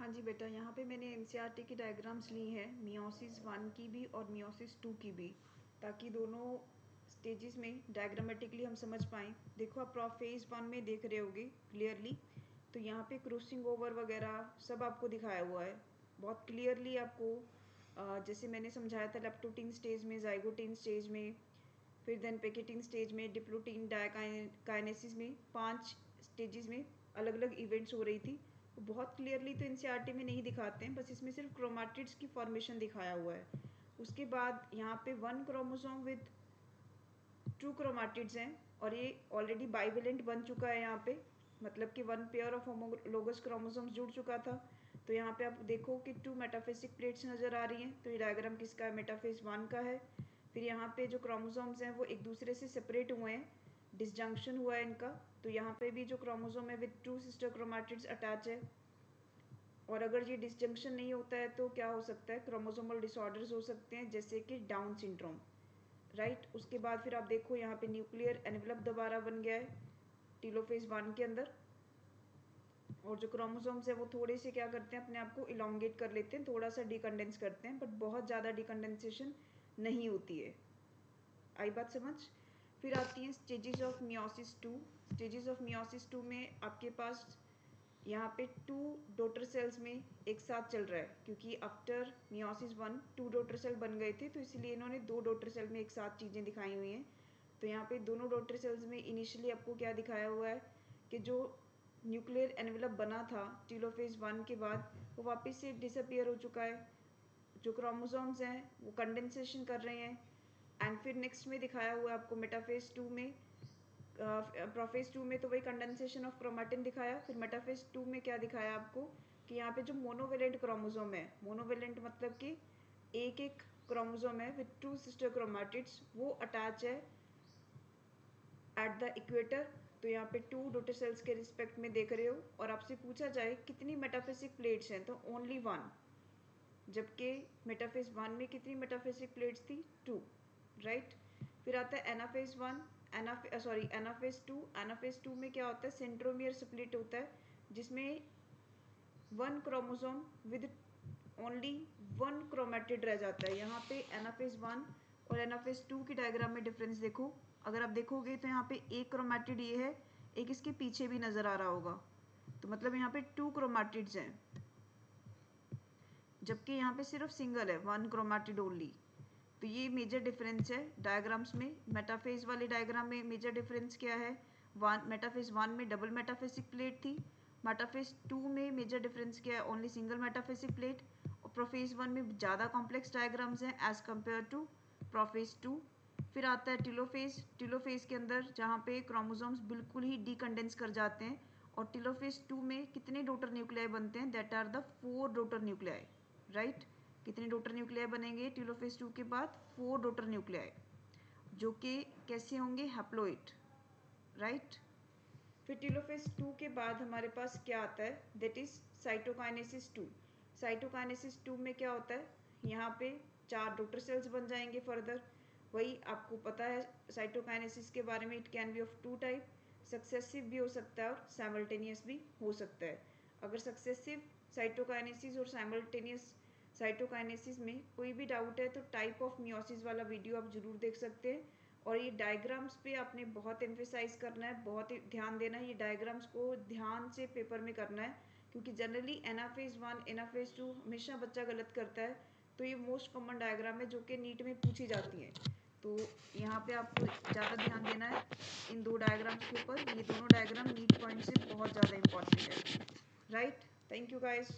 हाँ जी बेटा, यहाँ पे मैंने एनसीईआरटी की डायग्राम्स ली हैं, मियोसिस 1 की भी और मियोसिस 2 की भी, ताकि दोनों स्टेजेस में डायग्रामेटिकली हम समझ पाएँ। देखो आप प्रोफेज 1 में देख रहे होगे क्लियरली, तो यहाँ पे क्रॉसिंग ओवर वगैरह सब आपको दिखाया हुआ है बहुत क्लियरली आपको। जैसे मैंने समझाया था लेप्टोटीन स्टेज में, जाइगोटीन स्टेज में, फिर देन पैकेटीन स्टेज में, डिप्लोटीन डायकाइनेसिस में, 5 स्टेजेस में अलग अलग इवेंट्स हो रही थी। बहुत क्लियरली तो एनसीईआरटी में नहीं दिखाते हैं, बस इसमें सिर्फ क्रोमाटिड्स की फॉर्मेशन दिखाया हुआ है। उसके बाद यहाँ पे 1 क्रोमोसोम विद 2 क्रोमाटिड्स हैं और ये ऑलरेडी बाइवेलेंट बन चुका है यहाँ पे, मतलब कि 1 पेयर ऑफ होमोलोगस क्रोमोसोम्स जुड़ चुका था। तो यहाँ पे आप देखो कि 2 मेटाफेसिक प्लेट्स नज़र आ रही हैं। तो ये डायग्राम किसका है? मेटाफेज 1 का है। फिर यहाँ पे जो क्रोमोसोम्स हैं वो एक दूसरे से सेपरेट हुए हैं, डिसजंक्शन हुआ है इनका। तो यहाँ पे भी जो क्रोमोसोम है विद 2 सिस्टर क्रोमाटिड्स अटैच है। और अगर ये डिसजंक्शन नहीं होता है तो क्या हो सकता है? क्रोमोसोमल डिसऑर्डर्स हो सकते हैं, जैसे कि डाउन सिंड्रोम, राइट। उसके बाद फिर आप देखो यहाँ पे न्यूक्लियर एनवेलप दोबारा बन गया है टीलोफेज 1 के अंदर। और जो क्रोमोसोम्स है वो थोड़े से क्या करते हैं, अपने आप को इलोंगेट कर लेते हैं, थोड़ा सा डिकंडेंस करते हैं, बट बहुत ज़्यादा डिकंडेंसेशन नहीं होती है। आई बात समझ? फिर आती हैं stages of meiosis 2। Stages of meiosis 2 में आपके पास यहाँ पे 2 डॉटर सेल्स में एक साथ चल रहा है, क्योंकि आफ्टर मियोसिस 1 2 डॉटर सेल बन गए थे, तो इसलिए इन्होंने 2 डॉटर सेल में एक साथ चीज़ें दिखाई हुई हैं। तो यहाँ पे दोनों डॉटर सेल्स में इनिशियली आपको क्या दिखाया हुआ है कि जो न्यूक्लियर एनवेलप बना था टीलोफेज 1 के बाद, वो वापस से डिसअपियर हो चुका है। जो क्रोमोसोम्स हैं वो कंडेंसेशन कर रहे हैं। एंड फिर नेक्स्ट में दिखाया हुआ है आपको मेटाफेज 2 में, प्रोफेज 2 में तो वही कंडेंसेशन ऑफ क्रोमेटिन दिखाया। फिर मेटाफेज 2 में क्या दिखाया आपको कि यहाँ पे जो मोनोवेलेंट क्रोमोसोम है, मोनोवेलेंट मतलब कि एक एक क्रोमोसोम है विद 2 सिस्टर क्रोमेटिड्स, वो अटैच है एट द इक्वेटर। तो यहाँ पे 2 डॉटर सेल्स के रिस्पेक्ट में देख रहे हो। और आपसे पूछा जाए कितनी मेटाफिजिक प्लेट्स हैं, तो ओनली 1, जबकि मेटाफेज 1 में कितनी मेटाफिजिक प्लेट्स थी? 2, राइट। फिर आता है एनाफेज 1, एनाफेज 2। एनाफेज 2 में क्या होता है? सेंट्रोमियर स्प्लिट होता है, जिसमें 1 क्रोमोसोम विद ओनली 1 क्रोमेटिड रह जाता है। यहाँ पे एनाफेज 1 और एनाफेज 2 की डायग्राम में डिफरेंस देखो। अगर आप देखोगे तो यहाँ पे एक क्रोमेटिड ये है, एक इसके पीछे भी नज़र आ रहा होगा, तो मतलब यहाँ पे 2 क्रोमेटिड्स हैं, जबकि यहाँ पे सिर्फ सिंगल है, 1 क्रोमेटिड ओनली। तो ये मेजर डिफरेंस है डायग्राम्स में। मेटाफेज वाले डायग्राम में मेजर डिफरेंस क्या है? मेटाफेज 1 में डबल मेटाफेसिक प्लेट थी। मेटाफेज 2 में मेजर डिफरेंस क्या है? Only single metaphasic plate. और प्रोफेज 1 में ज़्यादा कॉम्प्लेक्स डायग्राम्स हैं एज कम्पेयर टू प्रोफेज 2। फिर आता है टिलोफेज। टिलोफेज के अंदर जहाँ पे क्रोमोसोम्स बिल्कुल ही डीकंडेंस कर जाते हैं। और टिलोफेज 2 में कितने डॉटर न्यूक्लियाई बनते हैं? That are the 4 daughter nuclei, right. कितने डॉटर न्यूक्लियाई बनेंगे टिलोफेज 2 के बाद? 4 डॉटर न्यूक्लियाई, जो कि कैसे होंगे? Haploid, right. फिर टिलोफेज 2 के बाद हमारे पास क्या आता है? That is cytokinesis 2। साइटोकाइनेसिस 2 में क्या होता है? यहाँ पे 4 डॉटर सेल्स बन जाएंगे फर्दर। वही आपको पता है साइटोकाइनेसिस के बारे में, it can be of 2 type, successive भी हो सकता है और साइमल्टेनियस भी हो सकता है। अगर सक्सेसिव साइटोकाइनेसिस और साइमल्टेनियस साइटोकाइनेसिस में कोई भी डाउट है तो टाइप ऑफ मियोसिस वाला वीडियो आप जरूर देख सकते हैं। और ये डायग्राम्स पे आपने बहुत एम्फेसाइज करना है, बहुत ही ध्यान देना है। ये डायग्राम्स को ध्यान से पेपर में करना है, क्योंकि जनरली एनाफेज 1 एनाफेज 2 हमेशा बच्चा गलत करता है। तो ये मोस्ट कॉमन डायग्राम है जो कि नीट में पूछी जाती हैं। तो यहाँ पे आपको ज़्यादा ध्यान देना है इन 2 डायग्राम्स के ऊपर। ये दोनों डायग्राम नीट पॉइंट से बहुत ज़्यादा इंपॉर्टेंट है, राइट। Thank you guys.